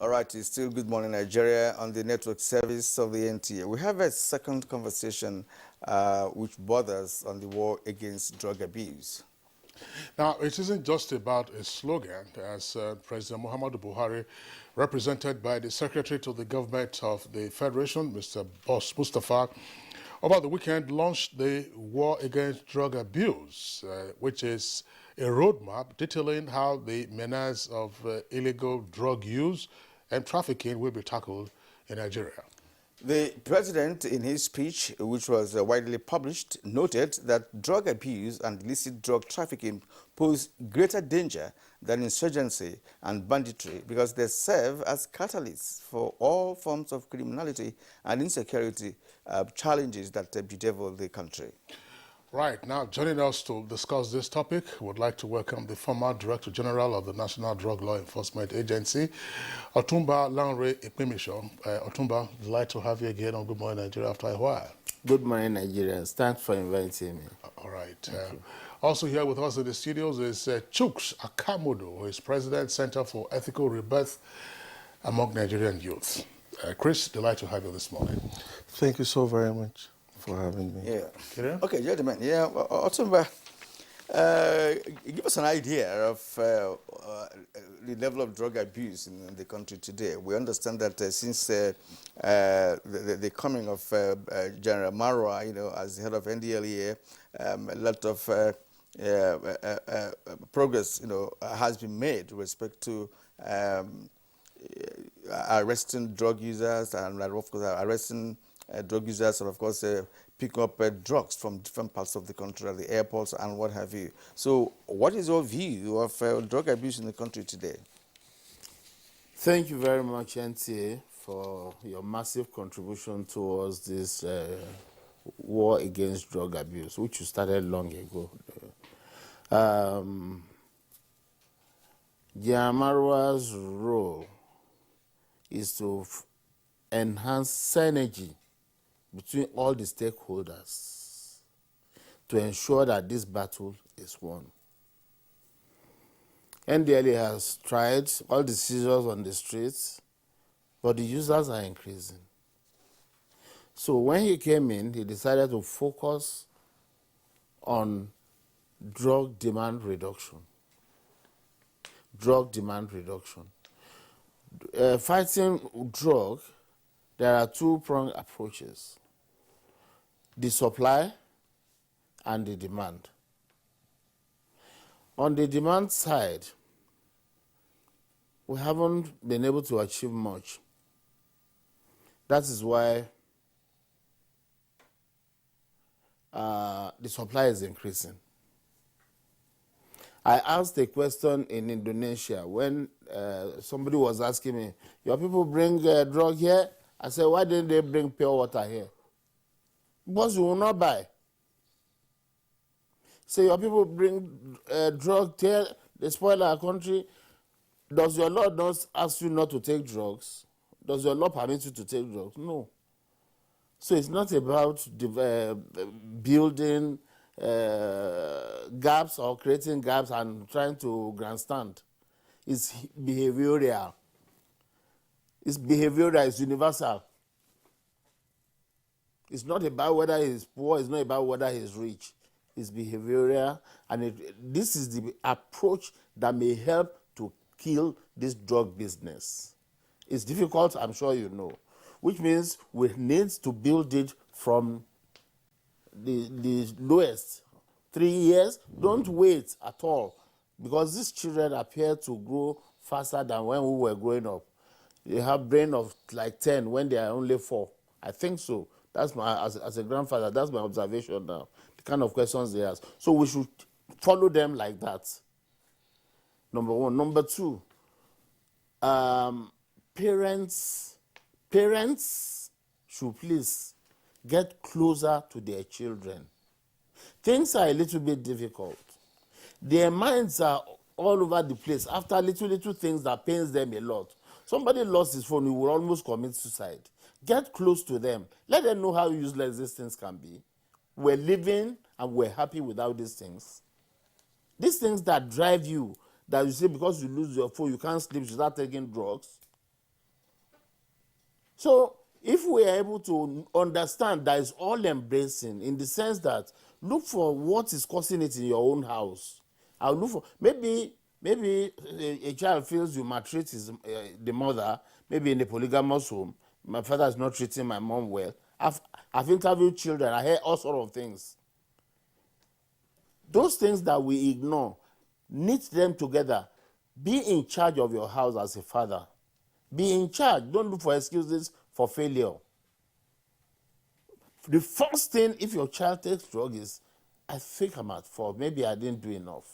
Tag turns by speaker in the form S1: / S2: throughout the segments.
S1: All right, it's still Good Morning Nigeria on the network service of the NTA. We have a second conversation which borders on the war against drug abuse.
S2: Now, it isn't just about a slogan, as President Muhammadu Buhari, represented by the Secretary to the Government of the Federation, Mr. Boss Mustafa, over the weekend launched the War Against Drug Abuse, which is a roadmap detailing how the menace of illegal drug use and trafficking will be tackled in Nigeria.
S1: The president, in his speech, which was widely published, noted that drug abuse and illicit drug trafficking pose greater danger than insurgency and banditry because they serve as catalysts for all forms of criminality and insecurity challenges that bedevil the country.
S2: Right, now joining us to discuss this topic, would like to welcome the former Director General of the National Drug Law Enforcement Agency, Otumba Lanre Epemisho. Otumba, delighted to have you again on Good Morning Nigeria after a while.
S3: Good morning, Nigerians. Thanks for inviting me.
S2: All right. Also here with us in the studios is Chuks Akamodo, who is President, Center for Ethical Rebirth among Nigerian youth. Chris, delighted to have you this morning.
S4: Thank you so very much for having me.
S1: Yeah. Okay, gentlemen. Yeah, Otumba, give us an idea of the level of drug abuse in the country today. We understand that since the coming of General Marwa, as the head of NDLEA, a lot of progress, has been made with respect to arresting drug users and, of course, arresting drug users and, of course, picking up drugs from different parts of the country at the airports and what have you. So what is your view of drug abuse in the country today?
S3: Thank you very much, NTA, for your massive contribution towards this war against drug abuse, which you started long ago. Marwa's role is to enhance synergy between all the stakeholders to ensure that this battle is won. NDLA has tried all the seizures on the streets, but the users are increasing. So when he came in, he decided to focus on drug demand reduction. Drug demand reduction. Fighting drug, there are two-pronged approaches: the supply and the demand. On the demand side, we haven't been able to achieve much. That is why the supply is increasing. I asked a question in Indonesia when somebody was asking me, your people bring drug here? I said, why didn't they bring pure water here? Because you will not buy. So your people bring drug here, they spoil our country. Does your law not ask you not to take drugs? Does your law permit you to take drugs? No. So it's not about building gaps or creating gaps and trying to grandstand. It's behavioral. It's behavioral, it's universal. It's not about whether he's poor, it's not about whether he's rich. It's behavioral, and this is the approach that may help to kill this drug business. It's difficult, I'm sure you know, which means we need to build it from the lowest. 3 years, don't wait at all, because these children appear to grow faster than when we were growing up. They have brain of like 10 when they are only 4. I think so. That's my, as a grandfather, that's my observation now. The kind of questions they ask. So we should follow them like that. Number one. Number two, parents should please get closer to their children. Things are a little bit difficult. Their minds are all over the place after little things that pains them a lot. Somebody lost his phone, he will almost commit suicide. Get close to them. Let them know how useless these things can be. We're living and we're happy without these things. These things that drive you, that you say because you lose your phone, you can't sleep, you start taking drugs. So if we are able to understand that it's all embracing in the sense that look for what is causing it in your own house. I'll look for maybe a child feels you maltreat the mother, maybe in a polygamous home. My father is not treating my mom well. I've interviewed children. I hear all sorts of things. Those things that we ignore, knit them together. Be in charge of your house as a father. Be in charge. Don't look for excuses for failure. The first thing, if your child takes drugs, is, I think I'm at fault. Maybe I didn't do enough.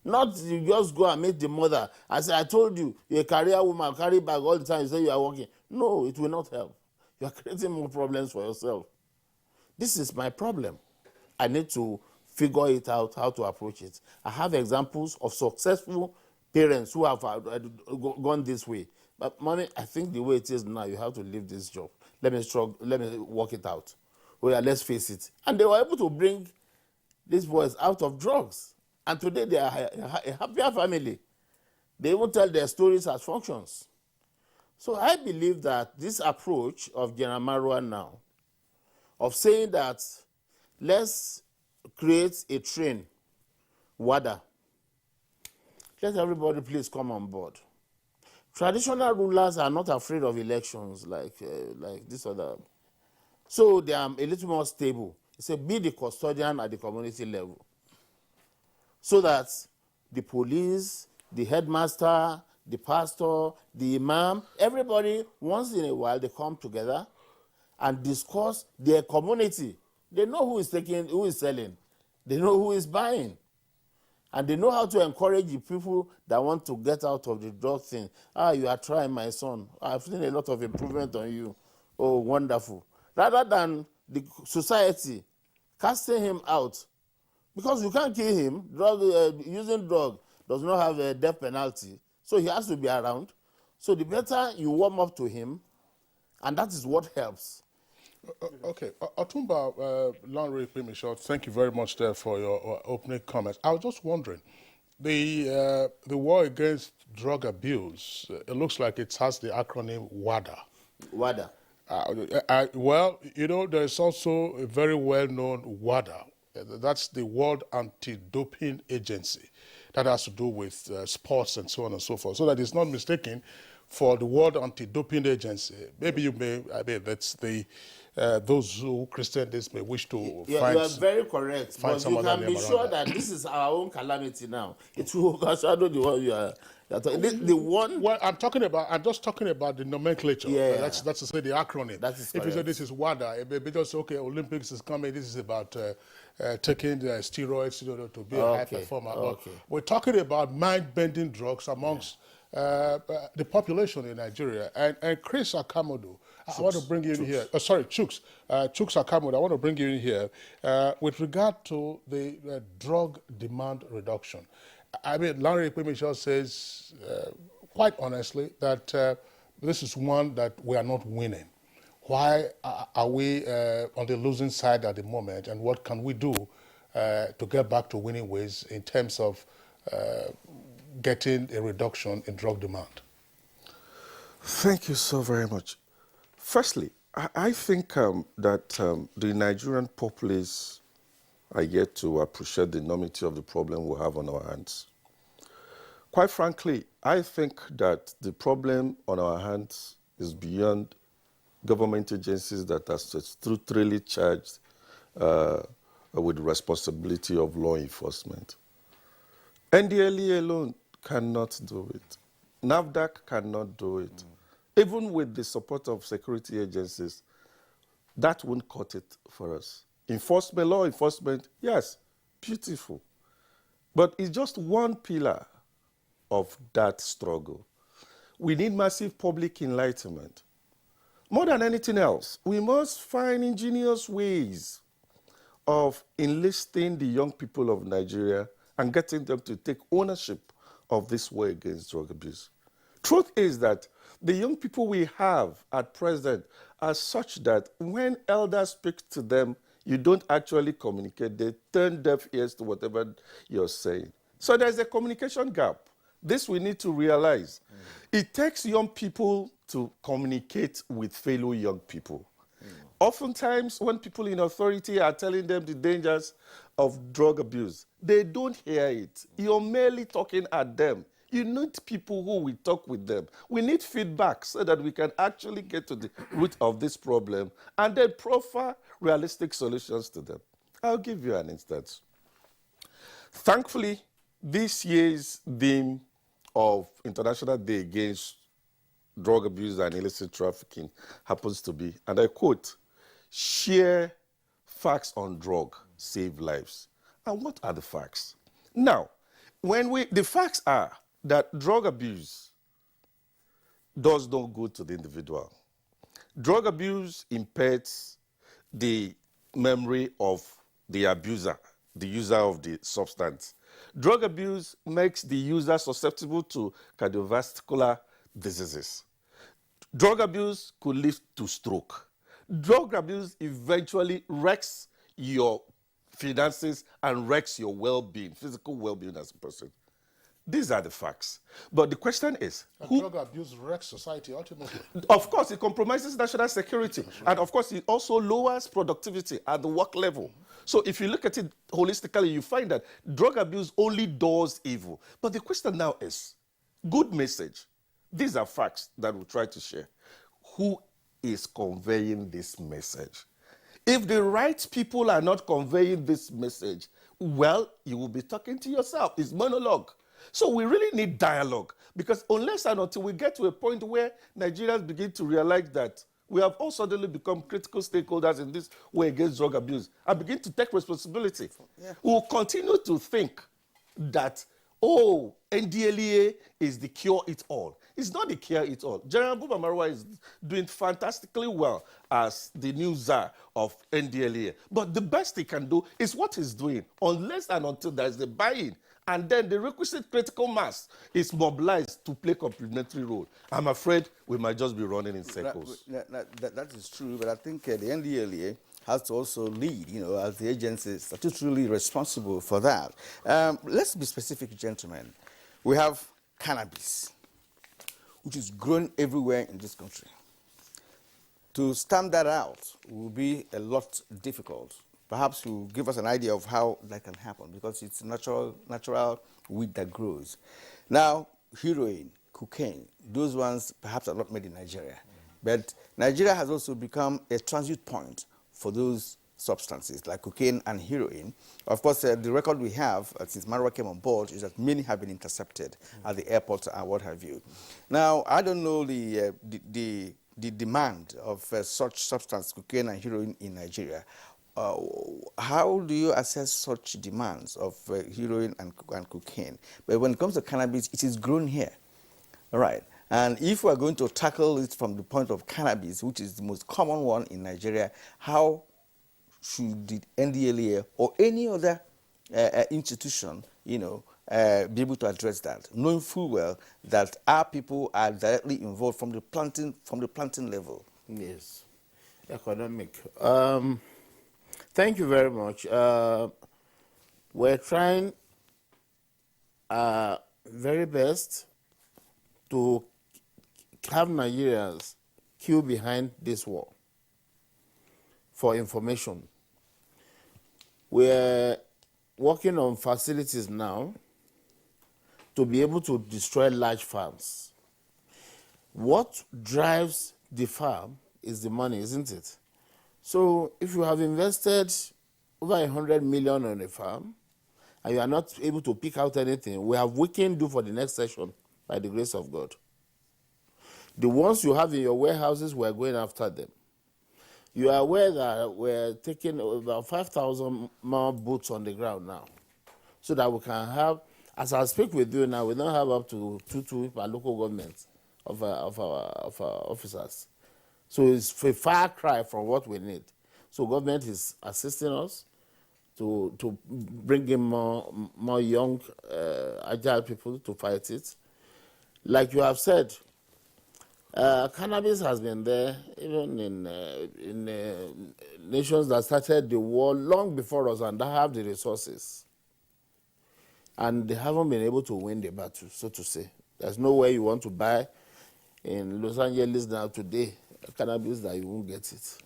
S3: Not you just go and meet the mother and say, I told you, you're a career woman, carry bag all the time, you say you are working. No, it will not help. You are creating more problems for yourself. This is my problem. I need to figure it out, how to approach it. I have examples of successful parents who have gone this way. But mommy, I think the way it is now, you have to leave this job. Let me work it out. Oh yeah, let's face it. And they were able to bring these boys out of drugs. And today they are a happier family. They even tell their stories as functions. So I believe that this approach of General Marwa now, of saying that let's create a train, WADA, let everybody please come on board. Traditional rulers are not afraid of elections like this other. So they are a little more stable. It's a be the custodian at the community level. So that the police, the headmaster, the pastor, the imam, everybody, once in a while, they come together and discuss their community. They know who is taking, who is selling. They know who is buying. And they know how to encourage the people that want to get out of the drug thing. Ah, you are trying, my son. I've seen a lot of improvement on you. Oh, wonderful. Rather than the society casting him out. Because you can't kill him. Using drug does not have a death penalty. So he has to be around. So the better you warm up to him, and that is what helps.
S2: Okay, Otumba Lanre Pimisho, thank you very much there for your opening comments. I was just wondering, the war against drug abuse, it looks like it has the acronym WADA.
S3: WADA.
S2: Well, you know, there's also a very well-known WADA. That's the World Anti-Doping Agency. That has to do with sports and so on and so forth. So that it's not mistaken for the World Anti-Doping Agency. Maybe you may, I mean, that's the, those who Christian this may wish to find.
S3: You are very correct. But you can be sure that this is our own calamity now. It will overshadow the one you are talking. The one.
S2: Well, I'm just talking about the nomenclature.
S3: Yeah.
S2: That's to say the acronym.
S3: That is
S2: if you say
S3: correct.
S2: this is WADA, it may be just, okay, Olympics is coming, this is about taking the steroids to be a high performer.
S3: Okay.
S2: We're talking about mind-bending drugs amongst the population in Nigeria. And Chris Akamodo, I want to bring you in here. Chuks Akamodo, I want to bring you in here with regard to the drug demand reduction. I mean, Larry Pimisho says, quite honestly, that this is one that we are not winning. Why are we on the losing side at the moment, and what can we do to get back to winning ways in terms of getting a reduction in drug demand?
S4: Thank you so very much. Firstly, I think that the Nigerian populace are yet to appreciate the enormity of the problem we have on our hands. Quite frankly, I think that the problem on our hands is beyond government agencies that are statutorily charged with the responsibility of law enforcement. NDLEA alone cannot do it. NAFDAC cannot do it. Even with the support of security agencies, that won't cut it for us. Enforcement, law enforcement, yes, beautiful. But it's just one pillar of that struggle. We need massive public enlightenment. More than anything else, we must find ingenious ways of enlisting the young people of Nigeria and getting them to take ownership of this war against drug abuse. Truth is that the young people we have at present are such that when elders speak to them, you don't actually communicate. They turn deaf ears to whatever you're saying. So there's a communication gap This we need to realize. It takes young people to communicate with fellow young people. Oftentimes, when people in authority are telling them the dangers of drug abuse, they don't hear it. You're merely talking at them. You need people who will talk with them. We need feedback so that we can actually get to the root of this problem and then proffer realistic solutions to them. I'll give you an instance. Thankfully, this year's theme of International Day Against Drug Abuse and Illicit Trafficking happens to be, and I quote, "Share facts on drug, save lives." And what are the facts? Now, the facts are that drug abuse does not go to the individual. Drug abuse impairs the memory of the abuser, the user of the substance. Drug abuse makes the user susceptible to cardiovascular diseases. Drug abuse could lead to stroke. Drug abuse eventually wrecks your finances and wrecks your well-being, physical well-being as a person. These are the facts. But the question is,
S2: drug abuse wrecks society ultimately.
S4: Of course, it compromises national security. And of course, it also lowers productivity at the work level. So if you look at it holistically, you find that drug abuse only does evil. But the question now is, good message. These are facts that we try to share. Who is conveying this message? If the right people are not conveying this message, well, you will be talking to yourself. It's monologue. So we really need dialogue, because unless and until we get to a point where Nigerians begin to realize that we have all suddenly become critical stakeholders in this way against drug abuse and begin to take responsibility, we'll continue to think that, oh, NDLEA is the cure-it-all. It's not the cure-it-all. General Buba Marwa is doing fantastically well as the new czar of NDLEA. But the best he can do is what he's doing, unless and until there's a buy-in. And then the requisite critical mass is mobilized to play complementary role. I'm afraid we might just be running in circles.
S1: That is true, but I think the NDLEA has to also lead, as the agency is statutorily responsible for that. Let's be specific, gentlemen. We have cannabis, which is grown everywhere in this country. To stamp that out will be a lot difficult. Perhaps you give us an idea of how that can happen, because it's natural weed that grows. Now, heroin, cocaine, those ones perhaps are not made in Nigeria. But Nigeria has also become a transit point for those substances like cocaine and heroin. Of course, the record we have since Marwa came on board is that many have been intercepted at the airport and what have you. Now, I don't know the demand of such substance, cocaine and heroin in Nigeria. How do you assess such demands of heroin and cocaine? But when it comes to cannabis, it is grown here. All right. And if we are going to tackle it from the point of cannabis, which is the most common one in Nigeria, how should the NDLEA or any other institution, be able to address that, knowing full well that our people are directly involved from the planting level?
S3: Yes. Economic. Thank you very much. We're trying our very best to have Nigerians queue behind this war for information. We're working on facilities now to be able to destroy large farms. What drives the farm is the money, isn't it? So if you have invested over 100 million on a farm and you are not able to pick out anything, we have weekend due for the next session by the grace of God. The ones you have in your warehouses, we're going after them. You are aware that we're taking about 5,000 more boots on the ground now, so that we can have, as I speak with you now, we don't have up to 2 per local government of our officers. So it's a far cry from what we need. So government is assisting us to bring in more young, agile people to fight it. Like you have said, cannabis has been there even in nations that started the war long before us and that have the resources. and they haven't been able to win the battle, so to say. There's nowhere you want to buy in Los Angeles now today, cannabis, that you won't get it.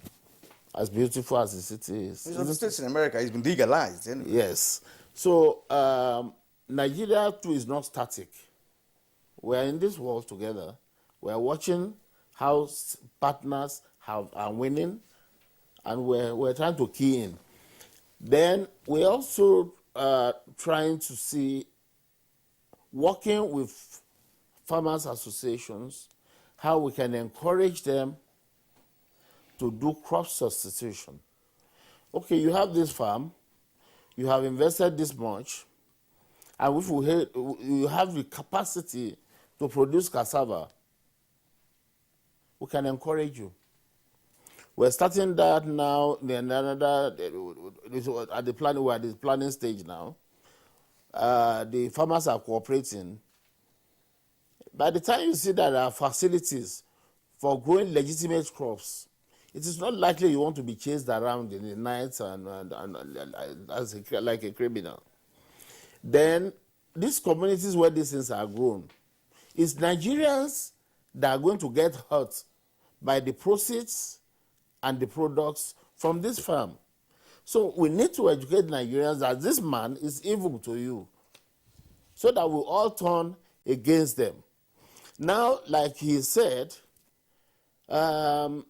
S3: As beautiful as the city is.
S1: Some states in America, it's been legalized. Anyway.
S3: Yes. So Nigeria too is not static. We're in this world together. We're watching how partners are winning, and we're trying to key in. Then we're also trying to see, working with farmers associations, how we can encourage them to do crop substitution. Okay, you have this farm, you have invested this much, and if you have the capacity to produce cassava, we can encourage you. We're starting that now. Then another at the planning. We're at the planning stage now. The farmers are cooperating. By the time you see that there are facilities for growing legitimate crops, it is not likely you want to be chased around in the night and like a criminal. Then these communities where these things are grown, it's Nigerians that are going to get hurt by the proceeds and the products from this farm. So we need to educate Nigerians that this man is evil to you, so that we all turn against them. Now, like he said, General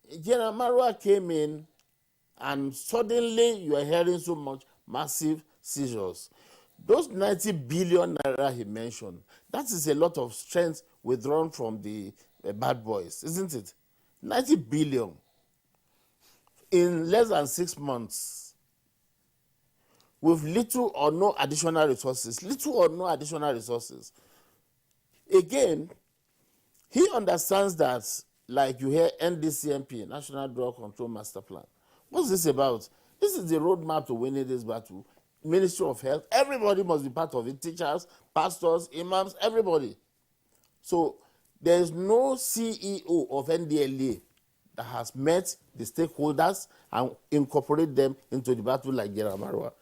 S3: Marwa came in, and suddenly you are hearing so much massive seizures. Those 90 billion naira he mentioned, that is a lot of strength withdrawn from the bad boys, isn't it? 90 billion in less than 6 months, with little or no additional resources. Again, he understands that, like you hear NDCMP, National Drug Control Master Plan. What's this about? This is the roadmap to winning this battle. Ministry of Health, everybody must be part of it. Teachers, pastors, imams, everybody. So there is no CEO of NDLA that has met the stakeholders and incorporate them into the battle like General Marwa.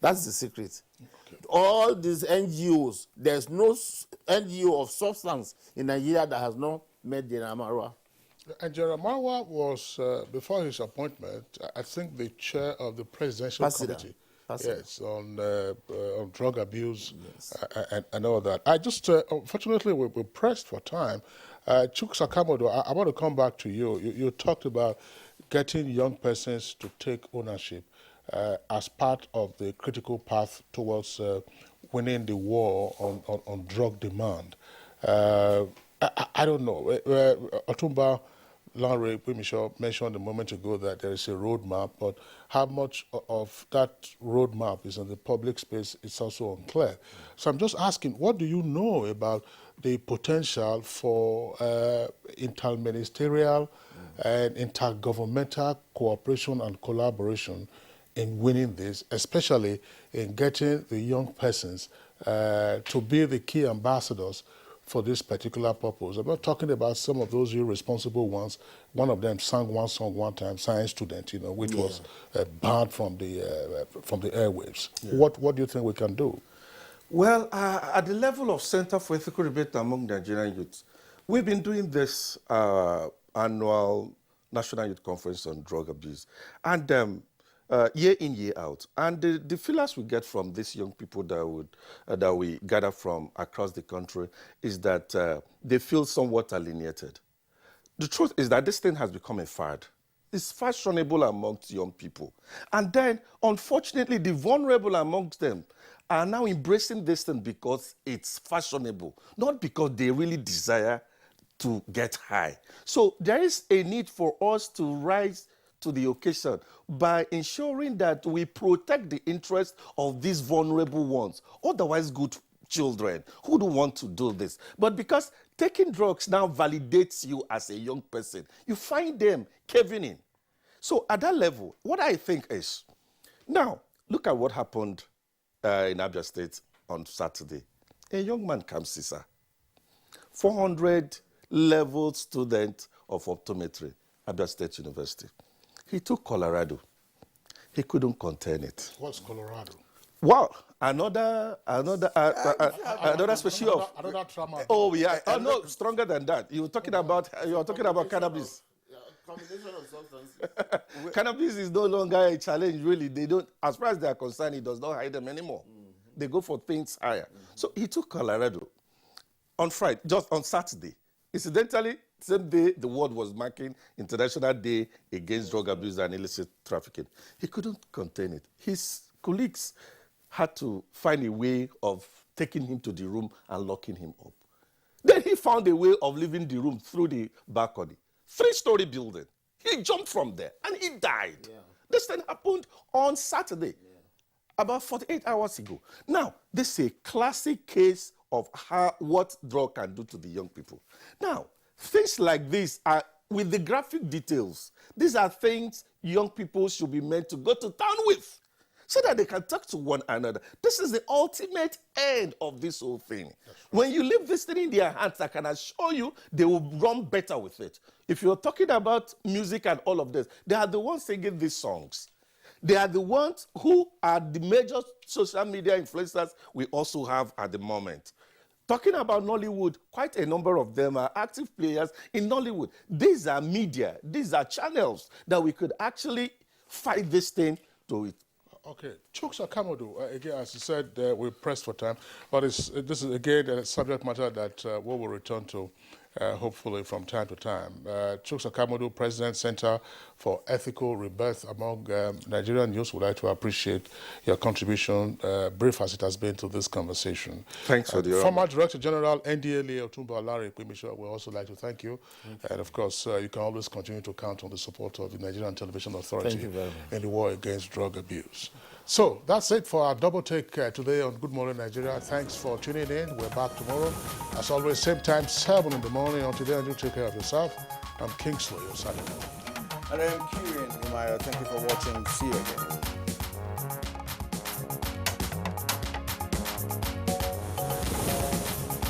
S3: That's the secret. Okay. All these NGOs, there's no NGO of substance in Nigeria that has not met General Marwa.
S2: And General Marwa was, before his appointment, I think the chair of the presidential committee. Yes, on drug abuse, yes. And all that. I just, unfortunately, we're pressed for time. Chuk Sakamoto, I want to come back to you. You talked about getting young persons to take ownership as part of the critical path towards winning the war on drug demand. I don't know. Otumba Lanre Wimishaw mentioned a moment ago that there is a roadmap, but how much of that roadmap is in the public space is also unclear. So I'm just asking, what do you know about the potential for interministerial and intergovernmental cooperation and collaboration in winning this, especially in getting the young persons to be the key ambassadors for this particular purpose? I'm not talking about some of those irresponsible ones. One of them sang one song one time, Science Student, which was banned from the airwaves. Yeah. What do you think we can do?
S4: Well, at the level of Center for Ethical Debate among Nigerian youths, we've been doing this annual National Youth Conference on Drug Abuse, and year in, year out. And the feelers we get from these young people that we gather from across the country is that they feel somewhat alienated. The truth is that this thing has become a fad. It's fashionable amongst young people. And then, unfortunately, the vulnerable amongst them are now embracing this thing because it's fashionable, not because they really desire to get high. So there is a need for us to rise to the occasion by ensuring that we protect the interests of these vulnerable ones, otherwise good children who don't want to do this. But because taking drugs now validates you as a young person, you find them caving in. So at that level, what I think is, now, look at what happened in Abuja State on Saturday. A young man, Kamsisa, 400-level student of optometry, Abuja State University. He took Colorado. He couldn't contain it.
S2: What's Colorado?
S4: Well, another species of.
S2: Another trauma.
S4: Oh yeah. Oh no, stronger than that. You were talking about cannabis.
S3: Combination of substances.
S4: Cannabis is no longer a challenge, really. They don't, as far as they are concerned, it does not hide them anymore. They go for things higher. So he took Colorado on Friday, just on Saturday. Incidentally, same day the world was marking International Day Against Drug Abuse and Illicit Trafficking. He couldn't contain it. His colleagues had to find a way of taking him to the room and locking him up. Then he found a way of leaving the room through the balcony. 3-story building. He jumped from there and he died. Yeah. This thing happened on Saturday, about 48 hours ago. Now, this is a classic case of what drug can do to the young people. Now, things like this are, with the graphic details, these are things young people should be meant to go to town with, so that they can talk to one another. This is the ultimate end of this whole thing. Right. When you leave this thing in their hands, I can assure you they will run better with it. If you're talking about music and all of this, they are the ones singing these songs. They are the ones who are the major social media influencers we also have at the moment. Talking about Nollywood, quite a number of them are active players in Nollywood. These are media, these are channels that we could actually fight this thing to it.
S2: Okay, Chuks Akamodu, again, as you said, we're pressed for time, but this is, again, a subject matter that we will return to, hopefully, from time to time. Chuks Akamodu, President, Center for Ethical Rebirth among Nigerian youth, would like to appreciate your contribution, brief as it has been, to this conversation.
S4: Thanks for the honor.
S2: Former Director General, NDLA, Otumba Olare Kwimisho, we also like to thank you. And, of course, you can always continue to count on the support of the Nigerian Television Authority in the war against drug abuse. So that's it for our double take today on Good Morning Nigeria. Thanks for tuning in. We're back tomorrow. As always, same time, 7 in the morning. Until then, do take care of yourself. I'm Kingsley, your signing off.
S1: And I'm Kieran Umaya. Thank you for watching. See you again.